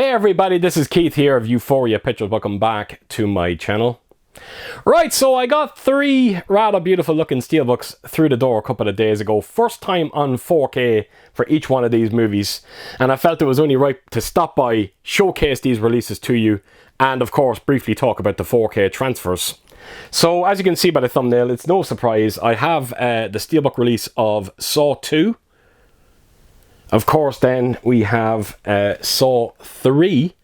Hey everybody, this is Keith here of Euphoria Pictures. Welcome back to my channel. Right, so I got 3 rather beautiful looking steelbooks through the door a couple of days ago. First time on 4K for each one of these movies. And I felt it was only right to stop by, showcase these releases to you, and of course briefly talk about the 4K transfers. So as you can see by the thumbnail, it's no surprise. I have the steelbook release of Saw 2. Of course, then we have Saw 3,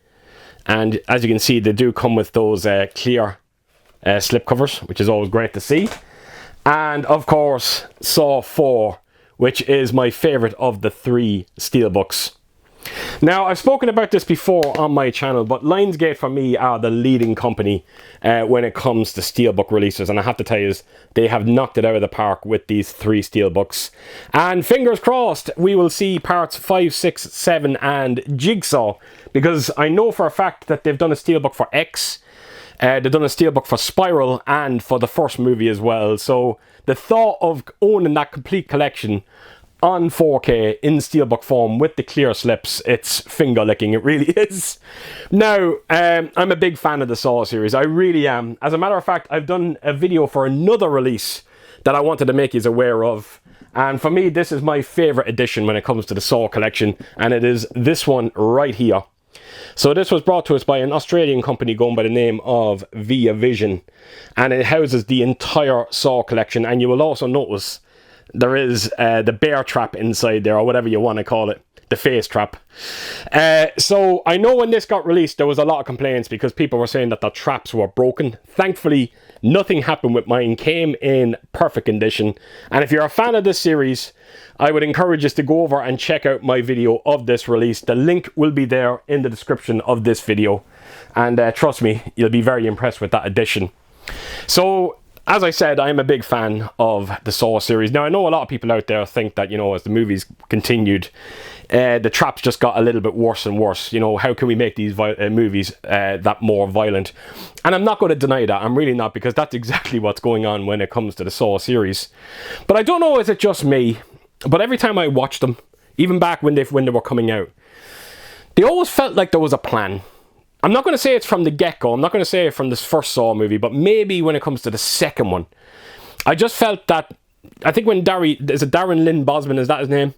and as you can see, they do come with those clear slip covers, which is always great to see. And of course, Saw 4, which is my favourite of the 3 steelbooks. Now, I've spoken about this before on my channel, but Lionsgate for me are the leading company when it comes to steelbook releases, and I have to tell you, they have knocked it out of the park with these 3 steelbooks. And fingers crossed, we will see parts 5, 6, 7 and Jigsaw, because I know for a fact that they've done a steelbook for X, they've done a steelbook for Spiral, and for the first movie as well. So the thought of owning that complete collection on 4K in steelbook form with the clear slips, it's finger licking, it really is. Now, I'm a big fan of the Saw series, I really am. As a matter of fact, I've done a video for another release that I wanted to make you aware of, and for me this is my favourite edition when it comes to the Saw collection, and it is this one right here. So this was brought to us by an Australian company going by the name of Via Vision, and it houses the entire Saw collection, and you will also notice there is the bear trap inside there, or whatever you want to call it, the face trap. So I know when this got released there was a lot of complaints because people were saying that the traps were broken. Thankfully nothing happened with mine, came in perfect condition. And if you're a fan of this series, I would encourage you to go over and check out my video of this release. The link will be there in the description of this video, and trust me, you'll be very impressed with that edition. So as I said, I'm a big fan of the Saw series. Now, I know a lot of people out there think that, you know, as the movies continued, the traps just got a little bit worse and worse. You know, how can we make these movies that more violent? And I'm not going to deny that. I'm really not, because that's exactly what's going on when it comes to the Saw series. But I don't know, is it just me? But every time I watched them, even back when they were coming out, they always felt like there was a plan. I'm not going to say it's from the get-go, I'm not going to say it from this first Saw movie, but maybe when it comes to the second one. I just felt that, I think when Darren Lynn Bosman, is that his name?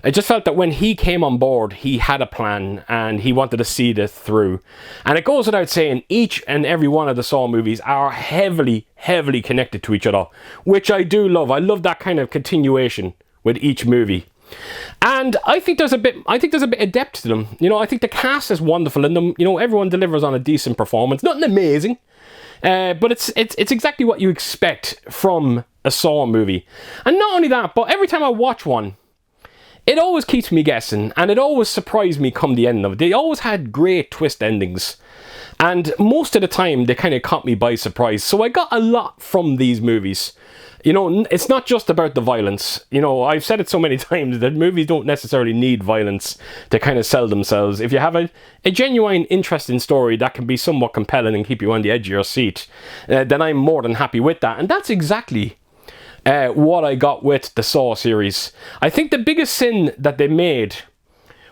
I just felt that when he came on board, he had a plan, and he wanted to see this through. And it goes without saying, each and every one of the Saw movies are heavily, heavily connected to each other, which I do love. I love that kind of continuation with each movie. And I think there's a bit of depth to them. You know, I think the cast is wonderful in them. You know, everyone delivers on a decent performance. Nothing amazing, but it's exactly what you expect from a Saw movie. And not only that, but every time I watch one, it always keeps me guessing, and it always surprised me come the end of it. They always had great twist endings, and most of the time they kind of caught me by surprise. So I got a lot from these movies. You know, it's not just about the violence. You know, I've said it so many times that movies don't necessarily need violence to kind of sell themselves. If you have a genuine, interesting story that can be somewhat compelling and keep you on the edge of your seat, then I'm more than happy with that. And that's exactly what I got with the Saw series. I think the biggest sin that they made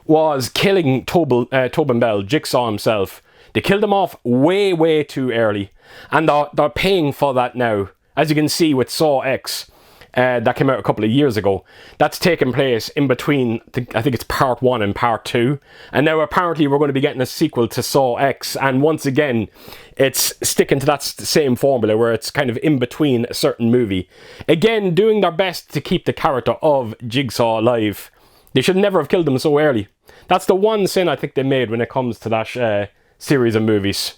was killing Tobin Bell, Jigsaw himself. They killed him off way, way too early. And they're paying for that now. As you can see with Saw X, that came out a couple of years ago, that's taken place in between, I think it's part 1 and part 2. And now apparently we're going to be getting a sequel to Saw X. And once again, it's sticking to that same formula where it's kind of in between a certain movie. Again, doing their best to keep the character of Jigsaw alive. They should never have killed him so early. That's the one sin I think they made when it comes to that series of movies.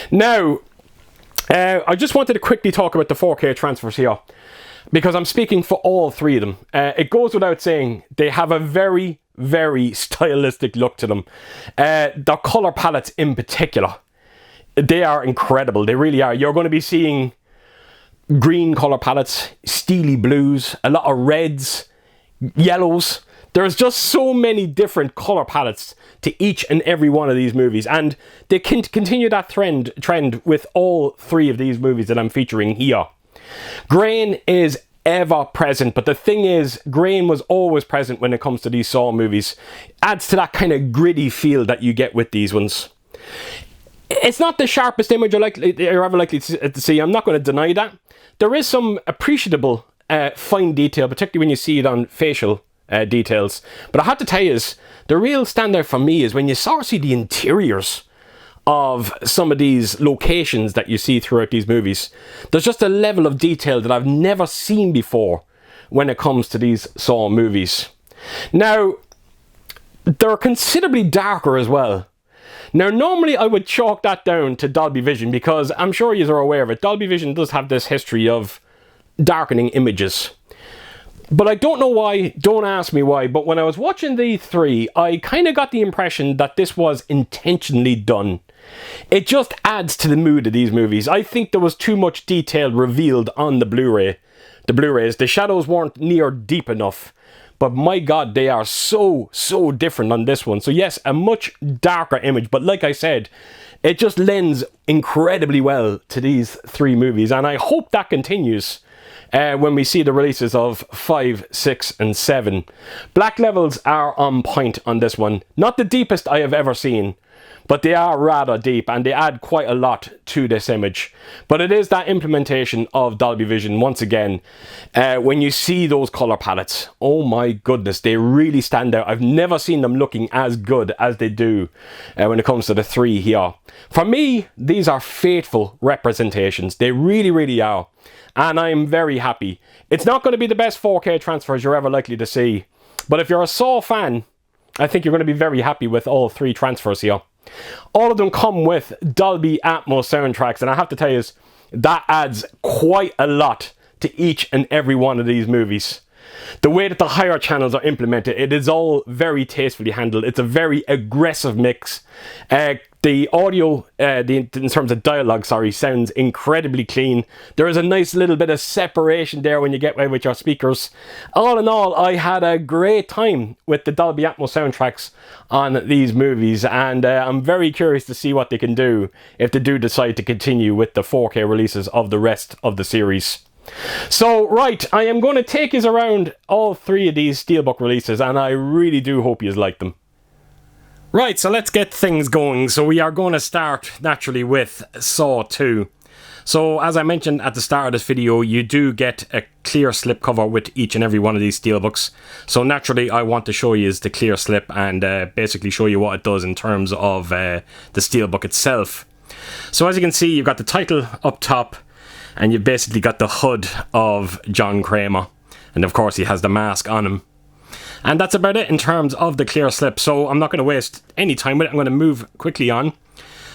Now, I just wanted to quickly talk about the 4K transfers here, because I'm speaking for all 3 of them. It goes without saying, they have a very, very stylistic look to them. Their colour palettes in particular, they are incredible, they really are. You're going to be seeing green colour palettes, steely blues, a lot of reds, yellows. There's just so many different colour palettes to each and every one of these movies, and they can continue that trend with all 3 of these movies that I'm featuring here. Grain is ever present, but the thing is, grain was always present when it comes to these Saw movies. Adds to that kind of gritty feel that you get with these ones. It's not the sharpest image you're ever likely to see. I'm not going to deny that. There is some appreciable fine detail, particularly when you see it on facial details. But I have to tell you, the real standout for me is when you sort of see the interiors of some of these locations that you see throughout these movies. There's just a level of detail that I've never seen before when it comes to these Saw movies. Now, they're considerably darker as well. Now, normally I would chalk that down to Dolby Vision because I'm sure you are aware of it. Dolby Vision does have this history of darkening images. But I don't know why, don't ask me why, but when I was watching the three, I kind of got the impression that this was intentionally done. It just adds to the mood of these movies. I think there was too much detail revealed on the Blu-ray. The Blu-rays, the shadows weren't near deep enough. But my God, they are so different on this one. So yes, a much darker image. But like I said, it just lends incredibly well to these three movies. And I hope that continues when we see the releases of 5, 6, and 7. Black levels are on point on this one. Not the deepest I have ever seen, but they are rather deep and they add quite a lot to this image. But it is that implementation of Dolby Vision once again. When you see those color palettes, oh my goodness, they really stand out. I've never seen them looking as good as they do when it comes to the three here. For me, these are faithful representations. They really are. And I'm very happy. It's not going to be the best 4K transfers you're ever likely to see. But if you're a Saw fan, I think you're going to be very happy with all three transfers here. All of them come with Dolby Atmos soundtracks, and I have to tell you, that adds quite a lot to each and every one of these movies. The way that the higher channels are implemented, it is all very tastefully handled. It's a very aggressive mix. The audio, in terms of dialogue, sounds incredibly clean. There is a nice little bit of separation there when you get away with your speakers. All in all, I had a great time with the Dolby Atmos soundtracks on these movies, and I'm very curious to see what they can do if they do decide to continue with the 4K releases of the rest of the series. So, right, I am going to take you around all three of these Steelbook releases, and I really do hope you like them. Right, so let's get things going. So we are going to start, naturally, with Saw 2. So, as I mentioned at the start of this video, you do get a clear slipcover with each and every one of these Steelbooks. So, naturally, I want to show you the clear slip and basically show you what it does in terms of the Steelbook itself. So, as you can see, you've got the title up top, and you've basically got the HUD of John Kramer. And, of course, he has the mask on him. And that's about it in terms of the clear slip. So I'm not going to waste any time with it. I'm going to move quickly on.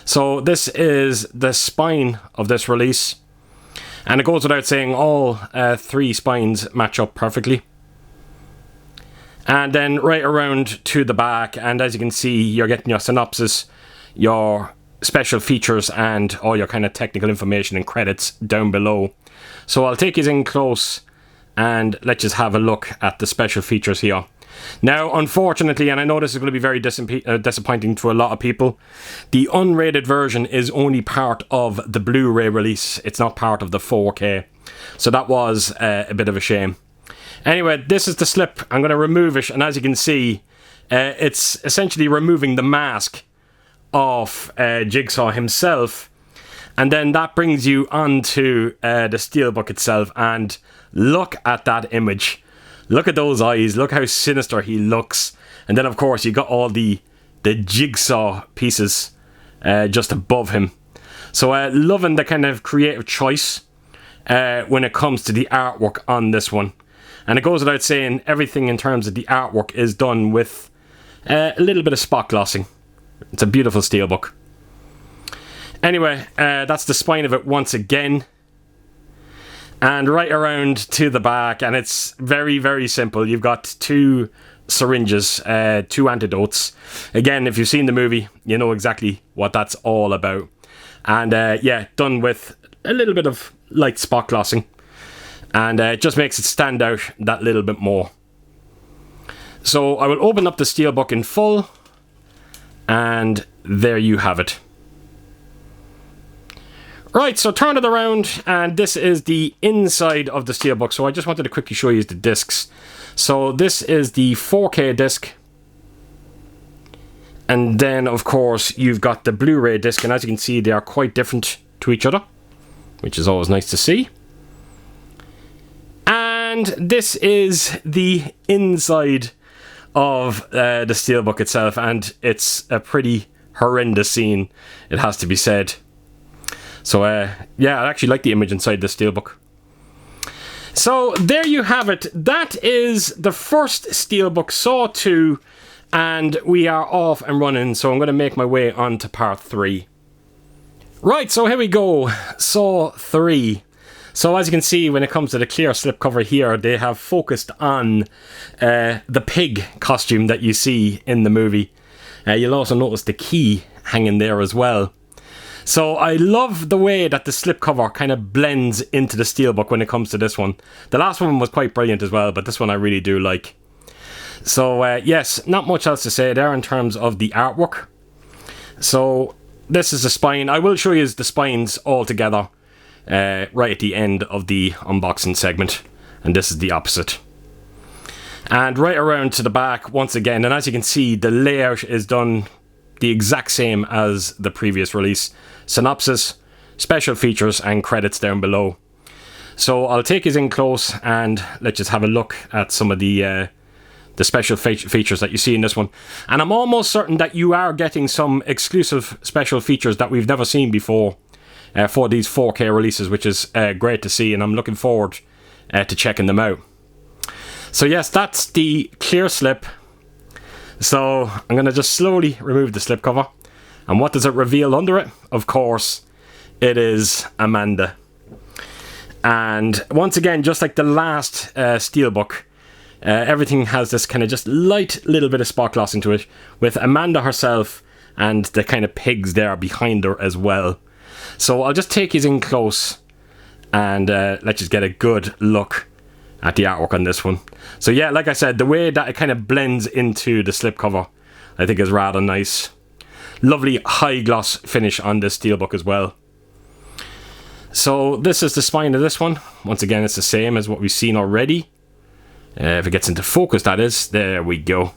So this is the spine of this release. And it goes without saying, all three spines match up perfectly. And then right around to the back. And as you can see, you're getting your synopsis, your special features, and all your kind of technical information and credits down below. So I'll take you in close and let's just have a look at the special features here. Now, unfortunately, and I know this is going to be very disappointing to a lot of people, the unrated version is only part of the Blu-ray release. It's not part of the 4K. So that was a bit of a shame. Anyway, this is the slip. I'm going to remove it, and as you can see, it's essentially removing the mask of Jigsaw himself. And then that brings you onto the Steelbook itself, and look at that image. Look at those eyes. Look how sinister he looks. And then, of course, you got all the Jigsaw pieces just above him. So, loving the kind of creative choice when it comes to the artwork on this one. And it goes without saying, everything in terms of the artwork is done with a little bit of spot glossing. It's a beautiful Steelbook. Anyway, that's the spine of it once again. And right around to the back, and it's very simple. You've got two syringes, two antidotes. Again, if you've seen the movie, you know exactly what that's all about. And yeah, done with a little bit of light spot glossing. And it just makes it stand out that little bit more. So I will open up the Steelbook in full. And there you have it. Right, so turn it around, and this is the inside of the Steelbook. So I just wanted to quickly show you the discs. So this is the 4K disc. And then, of course, you've got the Blu-ray disc, and as you can see, they are quite different to each other, which is always nice to see. And this is the inside of the Steelbook itself, and it's a pretty horrendous scene, it has to be said. So, yeah, I actually like the image inside the Steelbook. So, there you have it. That is the first Steelbook, Saw 2, and we are off and running, so I'm going to make my way on to part 3. Right, so here we go. Saw 3. So, as you can see, when it comes to the clear slipcover here, they have focused on the pig costume that you see in the movie. You'll also notice the key hanging there as well. So I love the way that the slipcover kind of blends into the Steelbook when it comes to this one. The last one was quite brilliant as well, but this one I really do like. So yes, not much else to say there in terms of the artwork. So this is the spine. I will show you the spines all together right at the end of the unboxing segment. And this is the opposite. And right around to the back once again. And as you can see, the layout is done the exact same as the previous release. Synopsis, special features, and credits down below. So I'll take you in close and let's just have a look at some of the special features that you see in this one. And I'm almost certain that you are getting some exclusive special features that we've never seen before for these 4K releases, which is great to see, and I'm looking forward to checking them out. So yes, that's the clear slip. So I'm going to just slowly remove the slipcover. And what does it reveal under it? Of course, it is Amanda. And once again, just like the last Steelbook, everything has this kind of just light little bit of spot gloss into it, with Amanda herself and the kind of pigs there behind her as well. So I'll just take you in close and let's just get a good look at the artwork on this one. So yeah, like I said, the way that it kind of blends into the slipcover, I think is rather nice. Lovely high gloss finish on this Steelbook as well. So this is the spine of this one. Once again, it's the same as what we've seen already. If it gets into focus, that is. There we go.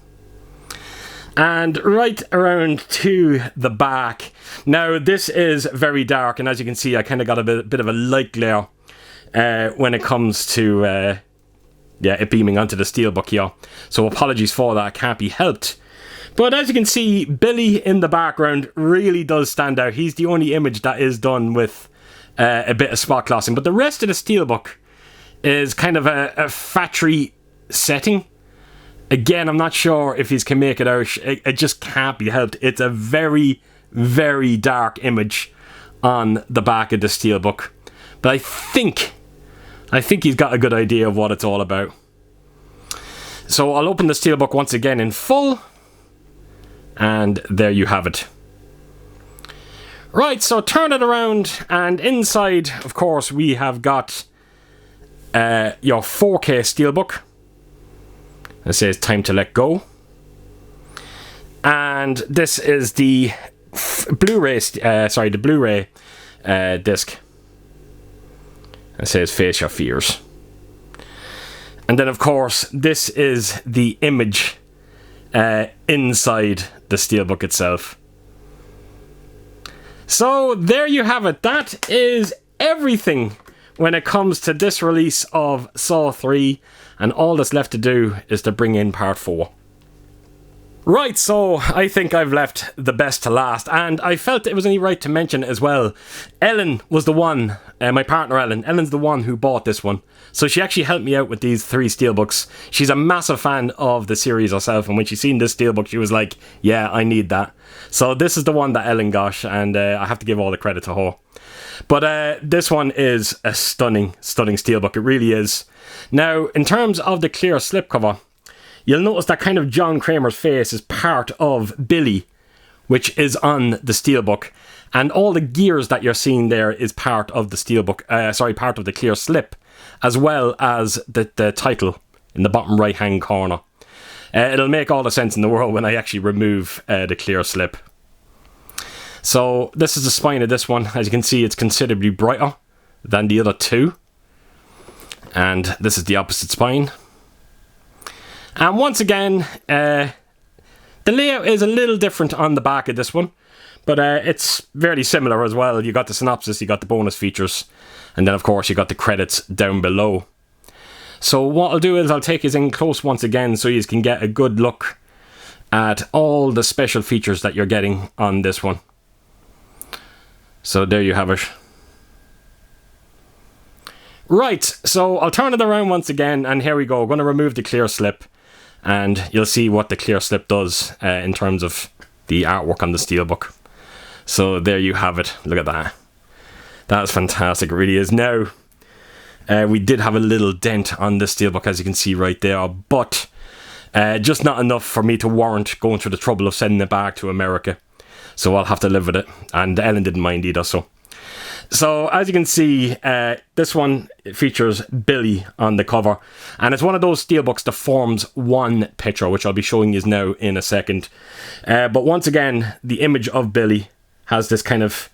And right around to the back. Now, this is very dark, and as you can see, I kind of got a bit of a light glare when it comes to it beaming onto the Steelbook here. So apologies for that, can't be helped. But as you can see, Billy in the background really does stand out. He's the only image that is done with a bit of spot glossing. But the rest of the Steelbook is kind of a factory setting. Again, I'm not sure if you can make it out. It just can't be helped. It's a very, very dark image on the back of the Steelbook. But I think he's got a good idea of what it's all about. So I'll open the Steelbook once again in full. And there you have it. Right, so turn it around, and inside, of course, we have got your 4K Steelbook. It says time to let go. And this is the Blu-ray, the Blu-ray disc. It says face your fears. And then, of course, this is the image inside the Steelbook itself. So there you have it. That is everything when it comes to this release of Saw 3, and all that's left to do is to bring in part 4. Right, so I think I've left the best to last, and I felt it was only right to mention as well. Ellen was the one, my partner Ellen's the one who bought this one. So she actually helped me out with these 3 Steelbooks. She's a massive fan of the series herself, and when she seen this Steelbook, she was like, yeah, I need that. So this is the one that Ellen got, and I have to give all the credit to her. But this one is a stunning, stunning Steelbook. It really is. Now, in terms of the clear slipcover, you'll notice that kind of John Kramer's face is part of Billy, which is on the Steelbook. And all the gears that you're seeing there is part of the Steelbook, part of the clear slip, as well as the title in the bottom right hand corner. It'll make all the sense in the world when I actually remove the clear slip. So this is the spine of this one. As you can see, it's considerably brighter than the other two. And this is the opposite spine. And once again, the layout is a little different on the back of this one. But it's very similar as well. You got the synopsis, you got the bonus features. And then of course you got the credits down below. So what I'll do is I'll take you in close once again so you can get a good look at all the special features that you're getting on this one. So there you have it. Right, so I'll turn it around once again, and here we go. I'm going to remove the clear slip, and you'll see what the clear slip does in terms of the artwork on the Steelbook. So there you have it. Look at that. That's fantastic, it really is. Now, we did have a little dent on the Steelbook, as you can see right there, but just not enough for me to warrant going through the trouble of sending it back to America. So I'll have to live with it, and Ellen didn't mind either, So as you can see, this one features Billy on the cover, and it's one of those Steelbooks that forms one picture, which I'll be showing you now in a second. But once again, the image of Billy has this kind of,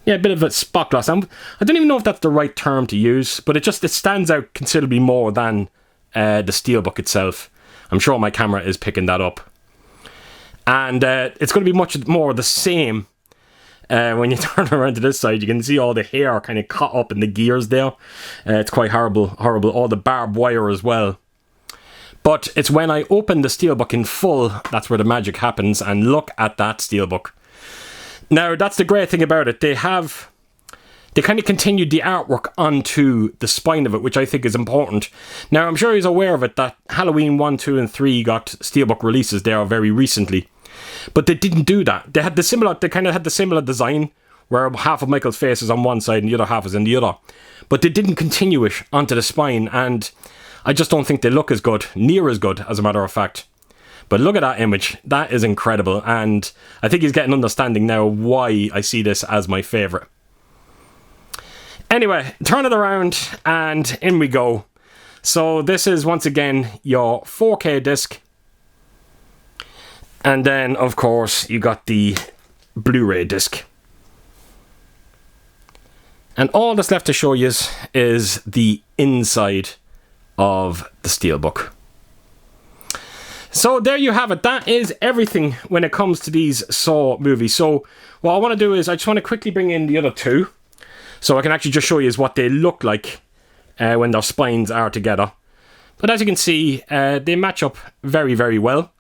a bit of a spot gloss. I don't even know if that's the right term to use, but it stands out considerably more than the Steelbook itself. I'm sure my camera is picking that up. And it's going to be much more the same. When you turn around to this side, you can see all the hair kind of caught up in the gears there. It's quite horrible. All the barbed wire as well. But it's when I open the Steelbook in full, that's where the magic happens. And look at that Steelbook. Now, that's the great thing about it. They kind of continued the artwork onto the spine of it, which I think is important. Now, I'm sure he's aware of it, that Halloween 1, 2, and 3 got Steelbook releases there very recently. But they didn't do that. They kind of had the similar design, where half of Michael's face is on one side and the other half is in the other. But they didn't continue it onto the spine, and I just don't think they look as good, near as good, as a matter of fact. But look at that image. That is incredible, and I think he's getting understanding now why I see this as my favourite. Anyway, turn it around, and in we go. So this is, once again, your 4K disc. And then, of course, you got the Blu-ray disc. And all that's left to show you is the inside of the Steelbook. So there you have it. That is everything when it comes to these Saw movies. So what I want to do is I just want to quickly bring in the other two, so I can actually just show you what they look like when their spines are together. But as you can see, they match up very, very well.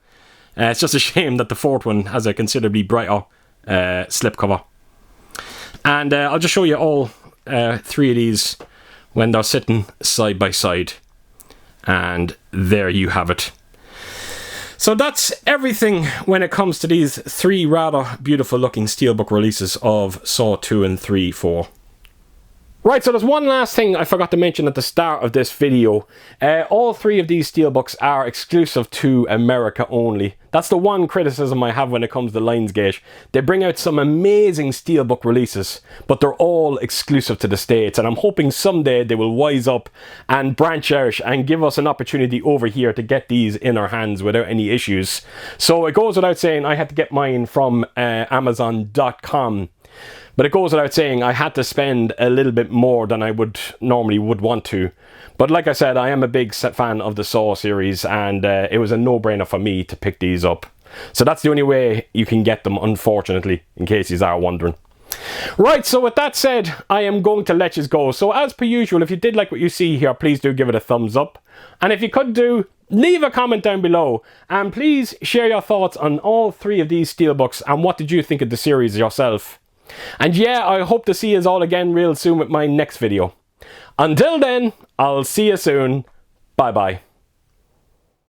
It's just a shame that the fourth one has a considerably brighter slipcover. And I'll just show you all three of these when they're sitting side by side. And there you have it. So that's everything when it comes to these three rather beautiful looking Steelbook releases of Saw 2 and 3, 4. Right, so there's one last thing I forgot to mention at the start of this video. All three of these Steelbooks are exclusive to America only. That's the one criticism I have when it comes to Lionsgate. They bring out some amazing Steelbook releases, but they're all exclusive to the States, and I'm hoping someday they will wise up and branch out and give us an opportunity over here to get these in our hands without any issues. So it goes without saying I had to get mine from Amazon.com. But it goes without saying I had to spend a little bit more than I would normally want to. But like I said, I am a big fan of the Saw series, and it was a no-brainer for me to pick these up. So that's the only way you can get them, unfortunately, in case you are wondering. Right, so with that said, I am going to let you go. So as per usual, if you did like what you see here, please do give it a thumbs up. And if you could leave a comment down below. And please share your thoughts on all three of these Steelbooks, and what did you think of the series yourself. And yeah, I hope to see you all again real soon with my next video. Until then, I'll see you soon. Bye bye.